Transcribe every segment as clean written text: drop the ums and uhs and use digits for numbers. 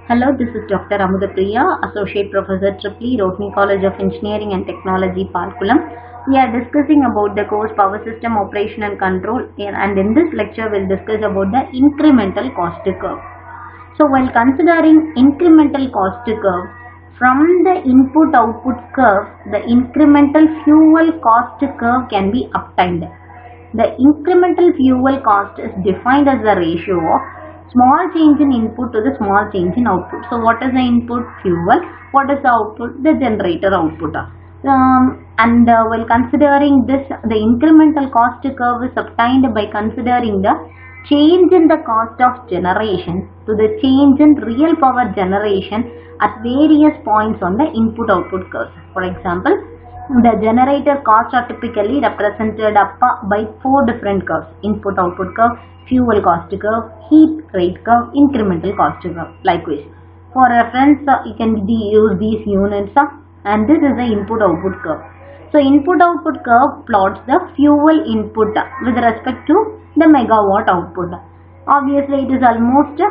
Hello, this is Dr. Amudapriya, Associate Professor Triply, Rotney College of Engineering and Technology, Palkulam. We are discussing about the course Power System Operation and Control, and in this lecture we will discuss about the incremental cost curve. So while considering incremental cost curve, from the input-output curve, the incremental fuel cost curve can be obtained. The incremental fuel cost is defined as the ratio of small change in input to the small change in output. So what is the input? Fuel. What is the output? The generator output. While considering this, the incremental cost curve is obtained by considering the change in the cost of generation to the change in real power generation at various points on the input-output curve. For example, the generator costs are typically represented by 4 different curves: input-output curve, fuel cost curve, heat rate curve, incremental cost curve. Likewise, for reference, you can use these units, and this is the input-output curve. So, input-output curve plots the fuel input with respect to the megawatt output. Obviously, it is almost,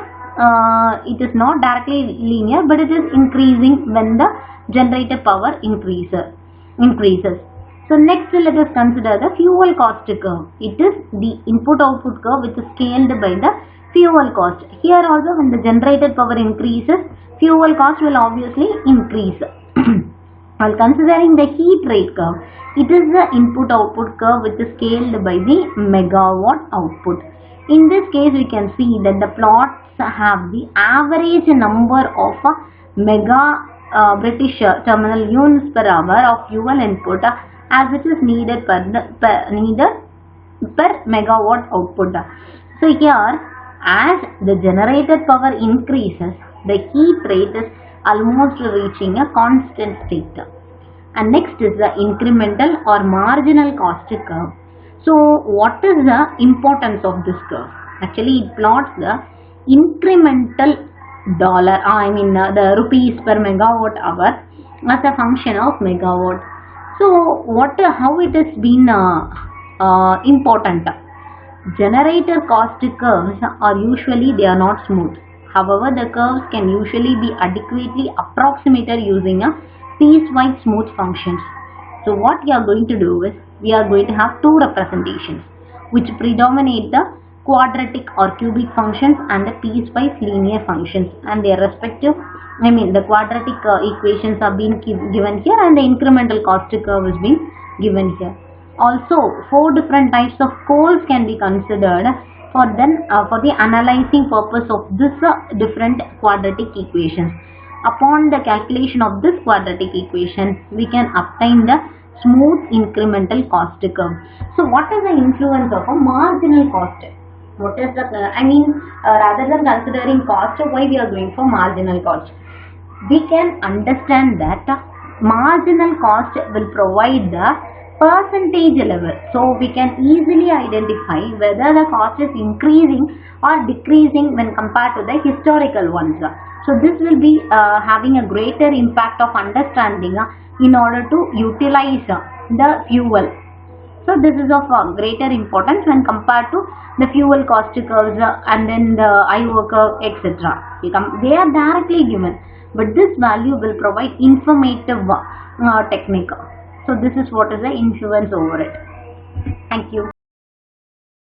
it is not directly linear, but it is increasing when the generator power increases. So next let us consider the fuel cost curve. It is the input-output curve which is scaled by the fuel cost. Here also when the generated power increases, fuel cost will obviously increase. While considering the heat rate curve, it is the input-output curve which is scaled by the megawatt output. In this case we can see that the plots have the average number of British terminal units per hour of fuel input as it is needed per megawatt output. So here, as the generated power increases, the heat rate is almost reaching a constant state. And next is the incremental or marginal cost curve. So what is the importance of this curve? Actually, it plots the incremental the rupees per megawatt hour as a function of megawatt. So how it has been important? Generator cost curves are usually, they are not smooth. However, the curves can usually be adequately approximated using a piecewise smooth functions. So what we are going to do is, we are going to have 2 representations which predominate the quadratic or cubic functions and the piecewise linear functions, and their respective, the quadratic equations are being given here, and the incremental cost curve is being given here. Also, 4 different types of coals can be considered for the analyzing purpose of this different quadratic equations. Upon the calculation of this quadratic equation, we can obtain the smooth incremental cost curve. So what is the influence of a marginal cost? What is the, rather than considering cost, why we are going for marginal cost? We can understand that marginal cost will provide the percentage level. So we can easily identify whether the cost is increasing or decreasing when compared to the historical ones. So this will be having a greater impact of understanding in order to utilize the fuel. So this is of greater importance when compared to the fuel cost curves and then the IO curve, etc. They are directly given, but this value will provide informative technique. So this is what is the influence over it. Thank you.